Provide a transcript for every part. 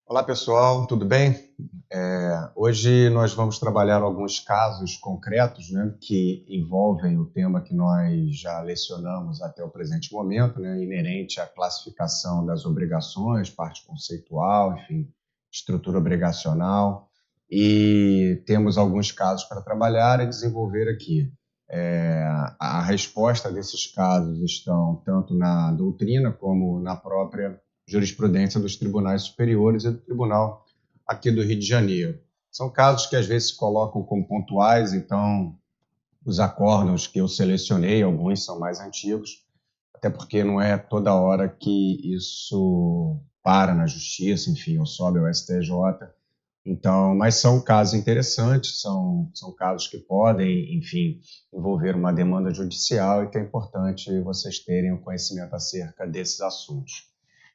Olá pessoal, tudo bem? Hoje nós vamos trabalhar alguns casos concretos, né, que envolvem o tema que nós já lecionamos até o presente momento, né, inerente à classificação das obrigações, parte conceitual, enfim, estrutura obrigacional. E temos alguns casos para trabalhar e desenvolver aqui. A resposta desses casos estão tanto na doutrina como na própria jurisprudência dos tribunais superiores e do tribunal aqui do Rio de Janeiro. São casos que às vezes se colocam como pontuais, então os acórdãos que eu selecionei, alguns são mais antigos, até porque não é toda hora que isso para na justiça, enfim, ou sobe ao STJ. Então, mas são casos interessantes, são casos que podem, enfim, envolver uma demanda judicial e que é importante vocês terem o conhecimento acerca desses assuntos.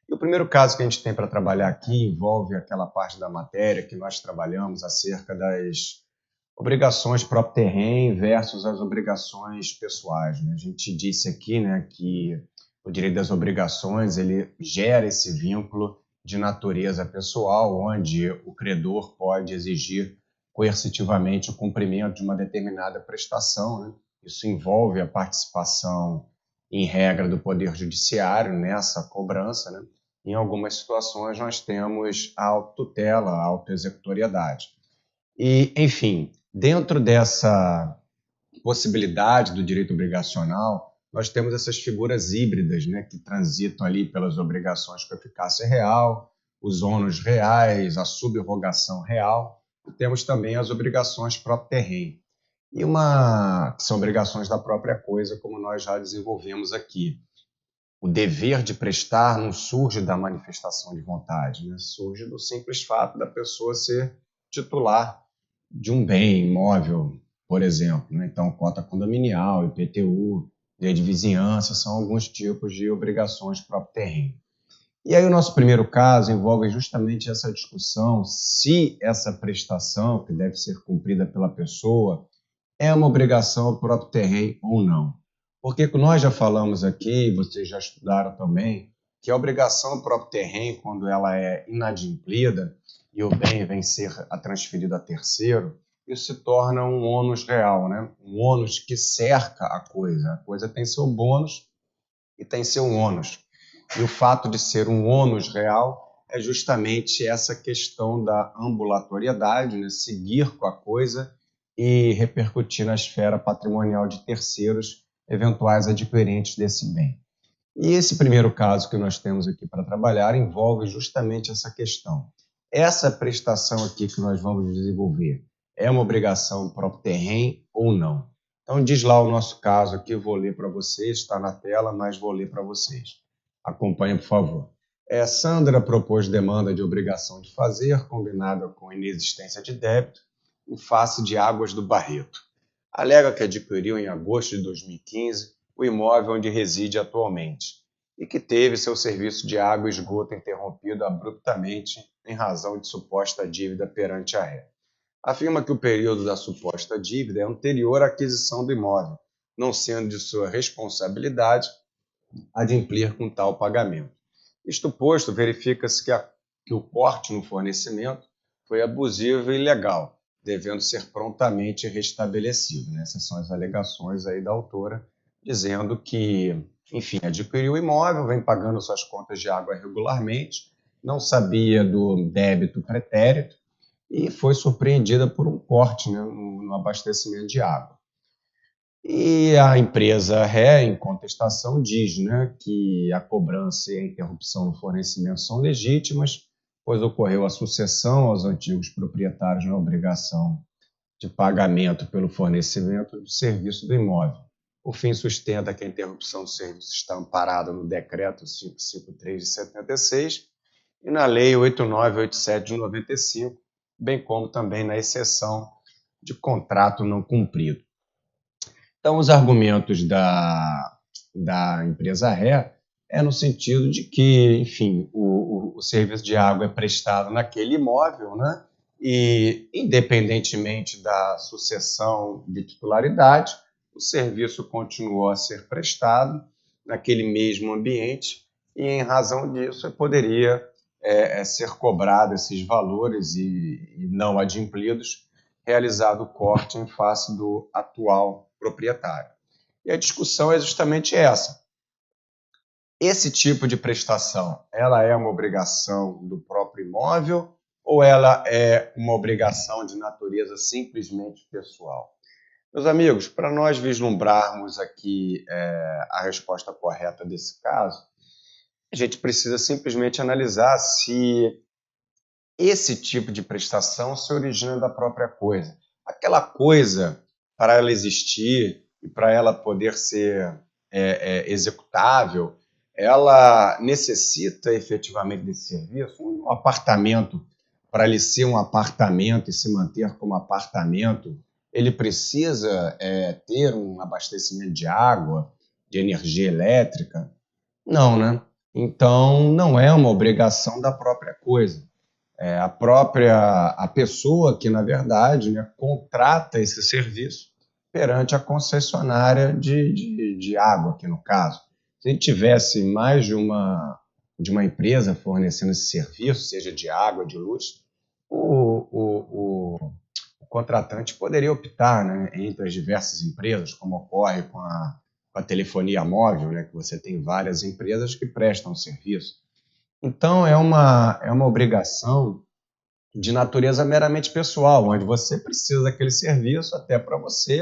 E o primeiro caso que a gente tem para trabalhar aqui envolve aquela parte da matéria que nós trabalhamos acerca das obrigações próprio terreno versus as obrigações pessoais, né? A gente disse aqui, né, que o direito das obrigações ele gera esse vínculo de natureza pessoal, onde o credor pode exigir coercitivamente o cumprimento de uma determinada prestação, né? Isso envolve a participação em regra do Poder Judiciário nessa cobrança, né? Em algumas situações nós temos a autotutela, a autoexecutoriedade. E, enfim, dentro dessa possibilidade do direito obrigacional, nós temos essas figuras híbridas, né, que transitam ali pelas obrigações com eficácia real, os ônus reais, a subrogação real, e temos também as obrigações próprio terreno. Que são obrigações da própria coisa, como nós já desenvolvemos aqui. O dever de prestar não surge da manifestação de vontade, né? Surge do simples fato da pessoa ser titular de um bem imóvel, por exemplo, né? Então, cota condominial, IPTU, lei de vizinhança, são alguns tipos de obrigações próprio terreno. E aí o nosso primeiro caso envolve justamente essa discussão se essa prestação que deve ser cumprida pela pessoa é uma obrigação próprio terreno ou não. Porque nós já falamos aqui, vocês já estudaram também, que a obrigação próprio terreno, quando ela é inadimplida e o bem vem ser transferido a terceiro, isso se torna um ônus real, né? Um ônus que cerca a coisa. A coisa tem seu bônus e tem seu ônus. E o fato de ser um ônus real é justamente essa questão da ambulatoriedade, né? Seguir com a coisa e repercutir na esfera patrimonial de terceiros, eventuais adquirentes desse bem. E esse primeiro caso que nós temos aqui para trabalhar envolve justamente essa questão. Essa prestação aqui que nós vamos desenvolver é uma obrigação próprio terreno ou não? Então diz lá o nosso caso aqui, eu vou ler para vocês, está na tela, mas vou ler para vocês. Acompanhe, por favor. Sandra propôs demanda de obrigação de fazer, combinada com inexistência de débito, em face de Águas do Barreto. Alega que adquiriu em agosto de 2015 o imóvel onde reside atualmente e que teve seu serviço de água e esgoto interrompido abruptamente em razão de suposta dívida perante a ré. Afirma que o período da suposta dívida é anterior à aquisição do imóvel, não sendo de sua responsabilidade adimplir com tal pagamento. Isto posto, verifica-se que o corte no fornecimento foi abusivo e ilegal, devendo ser prontamente restabelecido. Né? Essas são as alegações aí da autora, dizendo que, enfim, adquiriu o imóvel, vem pagando suas contas de água regularmente, não sabia do débito pretérito e foi surpreendida por um corte, né, no abastecimento de água. E a empresa ré, em contestação, diz, né, que a cobrança e a interrupção no fornecimento são legítimas, pois ocorreu a sucessão aos antigos proprietários na obrigação de pagamento pelo fornecimento do serviço do imóvel. Por fim, sustenta que a interrupção do serviço está amparada no Decreto 553 de 76 e na Lei 8987 de 95, bem como também na exceção de contrato não cumprido. Então, os argumentos da empresa ré é no sentido de que, enfim, o serviço de água é prestado naquele imóvel, né? E, independentemente da sucessão de titularidade, o serviço continuou a ser prestado naquele mesmo ambiente e, em razão disso, poderia ser cobrado esses valores e não adimplidos, realizado o corte em face do atual proprietário. E a discussão é justamente essa. Esse tipo de prestação, ela é uma obrigação do próprio imóvel ou ela é uma obrigação de natureza simplesmente pessoal? Meus amigos, para nós vislumbrarmos aqui a resposta correta desse caso, a gente precisa simplesmente analisar se esse tipo de prestação se origina da própria coisa. Aquela coisa, para ela existir e para ela poder ser executável, ela necessita efetivamente desse serviço. Um apartamento, para ele ser um apartamento e se manter como apartamento, ele precisa ter um abastecimento de água, de energia elétrica? Não, né? Então, não é uma obrigação da própria coisa. A pessoa que, na verdade, né, contrata esse serviço perante a concessionária de água, aqui no caso. Se ele tivesse mais de uma empresa fornecendo esse serviço, seja de água, de luz, o contratante poderia optar, né, entre as diversas empresas, como ocorre com a telefonia móvel, né, que você tem várias empresas que prestam serviço. Então, é uma obrigação de natureza meramente pessoal, onde você precisa daquele serviço até para você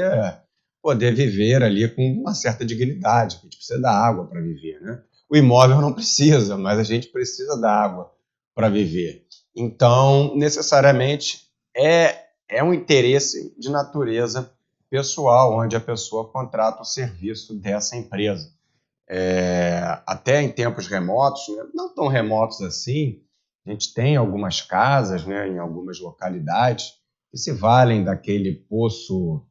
poder viver ali com uma certa dignidade. A gente precisa da água para viver, né? O imóvel não precisa, mas a gente precisa da água para viver. Então, necessariamente, é um interesse de natureza pessoal, onde a pessoa contrata o serviço dessa empresa. Até em tempos remotos, né, não tão remotos assim, a gente tem algumas casas, né, em algumas localidades que se valem daquele poço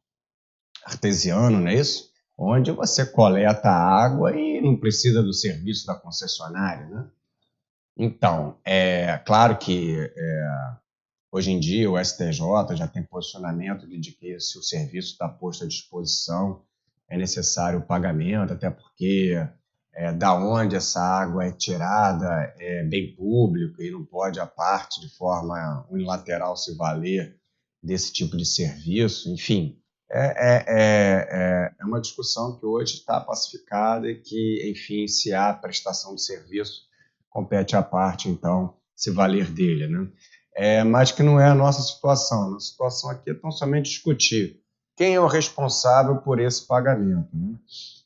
artesiano, não é isso? Onde você coleta a água e não precisa do serviço da concessionária, né? Então, é claro que hoje em dia o STJ já tem posicionamento de que se o serviço está posto à disposição é necessário o pagamento, até porque da onde essa água é tirada é bem público e não pode a parte de forma unilateral se valer desse tipo de serviço. Enfim, é uma discussão que hoje está pacificada e que, enfim, se há prestação de serviço, compete à parte, então, se valer dele, né? Mas que não é a nossa situação. A nossa situação aqui é tão somente discutir quem é o responsável por esse pagamento, né?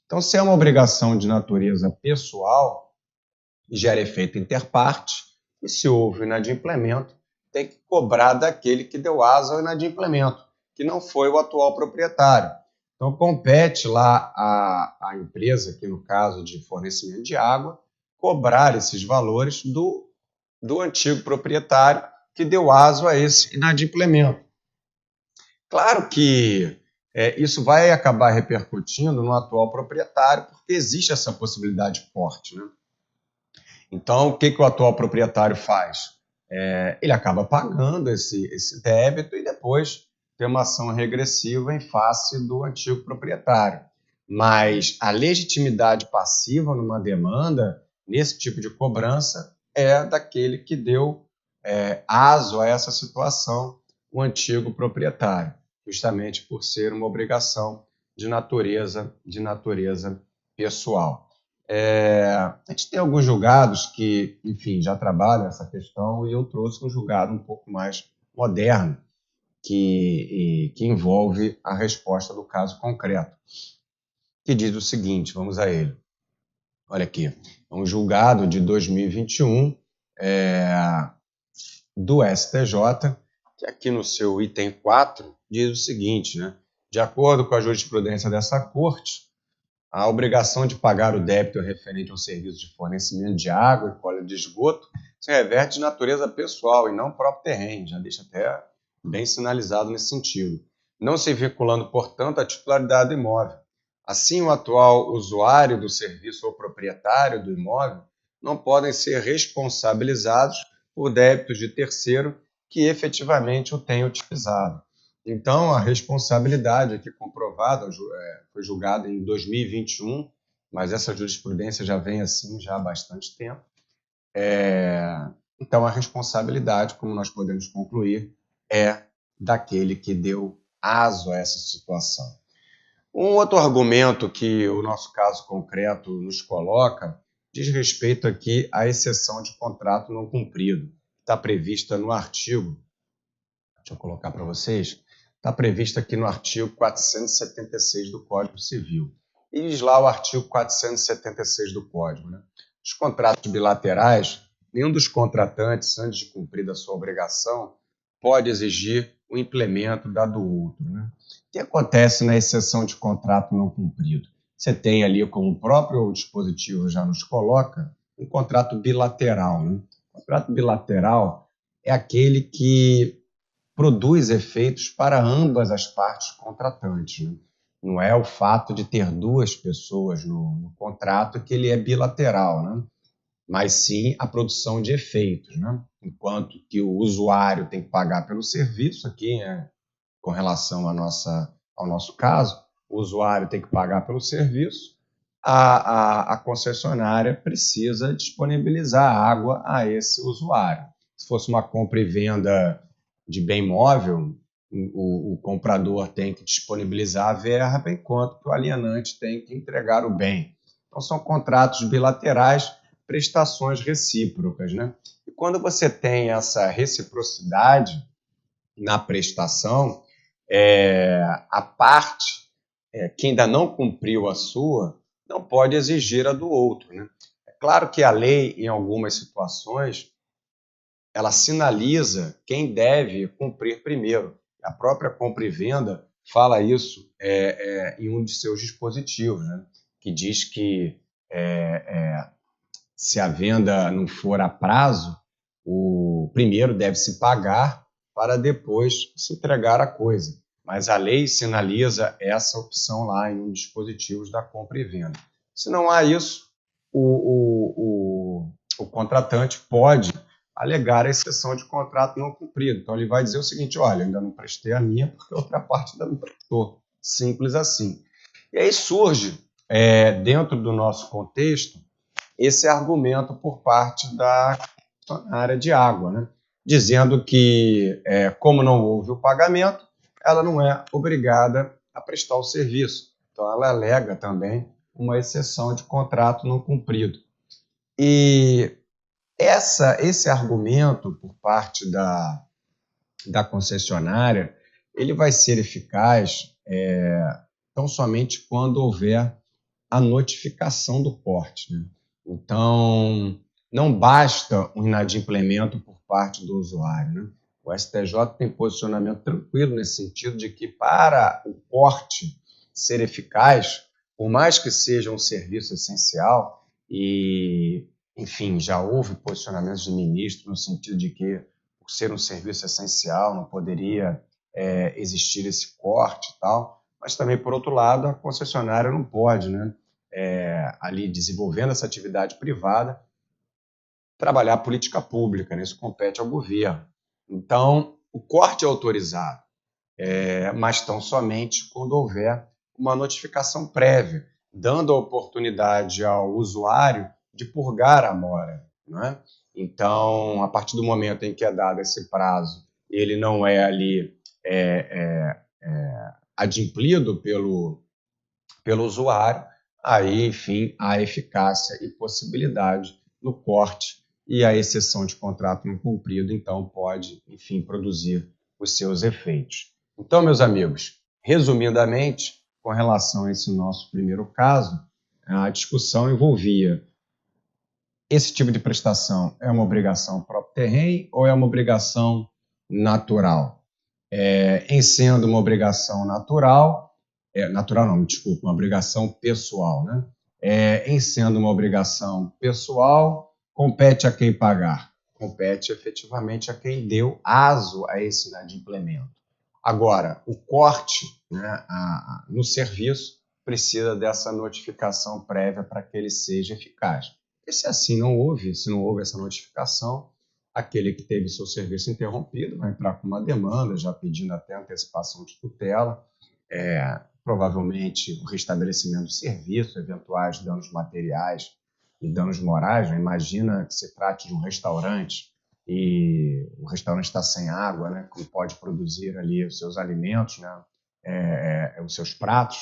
Então, se é uma obrigação de natureza pessoal, gera efeito interparte, e se houve inadimplemento, tem que cobrar daquele que deu asa ao inadimplemento, que não foi o atual proprietário. Então, compete lá à empresa, que no caso de fornecimento de água, cobrar esses valores do antigo proprietário que deu aso a esse inadimplemento. Claro que isso vai acabar repercutindo no atual proprietário, porque existe essa possibilidade de corte, né? Então, o que o atual proprietário faz? Ele acaba pagando esse débito e depois tem uma ação regressiva em face do antigo proprietário. Mas a legitimidade passiva numa demanda, nesse tipo de cobrança, é daquele que deu aso a essa situação, o antigo proprietário, justamente por ser uma obrigação de natureza pessoal. A gente tem alguns julgados que, enfim, já trabalham essa questão e eu trouxe um julgado um pouco mais moderno que envolve a resposta do caso concreto, que diz o seguinte, vamos a ele. Olha aqui, é um julgado de 2021 do STJ, que aqui no seu item 4 diz o seguinte, né? De acordo com a jurisprudência dessa corte, a obrigação de pagar o débito referente ao serviço de fornecimento de água e coleta de esgoto se reverte de natureza pessoal e não próprio terreno, já deixa até bem sinalizado nesse sentido, não se vinculando, portanto, à titularidade do imóvel. Assim, o atual usuário do serviço ou proprietário do imóvel não podem ser responsabilizados por débitos de terceiro que efetivamente o tenham utilizado. Então, a responsabilidade aqui comprovada foi julgada em 2021, mas essa jurisprudência já vem assim já há bastante tempo. Então, a responsabilidade, como nós podemos concluir, é daquele que deu aso a essa situação. Um outro argumento que o nosso caso concreto nos coloca diz respeito aqui à exceção de contrato não cumprido, que está prevista no artigo, deixa eu colocar para vocês, está prevista aqui no artigo 476 do Código Civil. E diz lá o artigo 476 do Código, né? Os contratos bilaterais, nenhum dos contratantes, antes de cumprir a sua obrigação, pode exigir o implemento da do outro, né? O que acontece na exceção de contrato não cumprido? Você tem ali, como o próprio dispositivo já nos coloca, um contrato bilateral, né? O contrato bilateral é aquele que produz efeitos para ambas as partes contratantes, né? Não é o fato de ter duas pessoas no contrato que ele é bilateral, né? Mas sim a produção de efeitos, né? Enquanto que o usuário tem que pagar pelo serviço, aqui, né, com relação ao nosso caso, o usuário tem que pagar pelo serviço, a concessionária precisa disponibilizar água a esse usuário. Se fosse uma compra e venda de bem móvel, o comprador tem que disponibilizar a verba, enquanto que o alienante tem que entregar o bem. Então, são contratos bilaterais, prestações recíprocas, né? E quando você tem essa reciprocidade na prestação, a parte que ainda não cumpriu a sua não pode exigir a do outro, né? É claro que a lei, em algumas situações, ela sinaliza quem deve cumprir primeiro. A própria compra e venda fala isso em um de seus dispositivos, né? Que diz que se a venda não for a prazo, o primeiro deve se pagar para depois se entregar a coisa. Mas a lei sinaliza essa opção lá em um dos dispositivos da compra e venda. Se não há isso, o contratante pode alegar a exceção de contrato não cumprido. Então, ele vai dizer o seguinte: olha, ainda não prestei a minha porque a outra parte ainda não prestou. Simples assim. E aí surge, dentro do nosso contexto, esse argumento por parte da área de água, né? Dizendo que, como não houve o pagamento, ela não é obrigada a prestar o serviço. Então, ela alega também uma exceção de contrato não cumprido. E esse argumento por parte da concessionária, ele vai ser eficaz tão somente quando houver a notificação do corte, né? Então, não basta um inadimplemento por parte do usuário, né? O STJ tem posicionamento tranquilo nesse sentido de que, para o corte ser eficaz, por mais que seja um serviço essencial, e, enfim, já houve posicionamentos de ministro no sentido de que, por ser um serviço essencial, não poderia existir esse corte e tal, mas também, por outro lado, a concessionária não pode, né, ali desenvolvendo essa atividade privada, trabalhar política pública, né? Isso compete ao governo. Então, o corte é autorizado, mas tão somente quando houver uma notificação prévia, dando a oportunidade ao usuário de purgar a mora, não é? Então, a partir do momento em que é dado esse prazo, ele não é ali adimplido pelo usuário, aí, enfim, há eficácia e possibilidade no corte, e a exceção de contrato não cumprido, então, pode, enfim, produzir os seus efeitos. Então, meus amigos, resumidamente, com relação a esse nosso primeiro caso, a discussão envolvia: esse tipo de prestação é uma obrigação próprio terreno ou é uma obrigação natural? Em sendo uma obrigação natural, natural não, desculpa, uma obrigação pessoal, né? Em sendo uma obrigação pessoal, compete a quem pagar? Compete efetivamente a quem deu aso a esse inadimplemento. Agora, o corte, né, no serviço precisa dessa notificação prévia para que ele seja eficaz. E se assim não houve, se não houve essa notificação, aquele que teve seu serviço interrompido vai entrar com uma demanda, já pedindo até antecipação de tutela, provavelmente o restabelecimento do serviço, eventuais danos materiais e danos morais, né? Imagina que se trate de um restaurante e o restaurante está sem água, né, que pode produzir ali os seus alimentos, né, os seus pratos,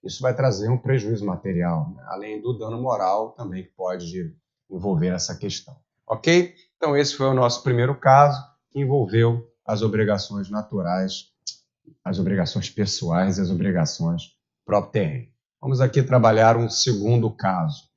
isso vai trazer um prejuízo material, né, além do dano moral também que pode envolver essa questão. Ok? Então esse foi o nosso primeiro caso, que envolveu as obrigações naturais, as obrigações pessoais e as obrigações próprio terreno. Vamos aqui trabalhar um segundo caso.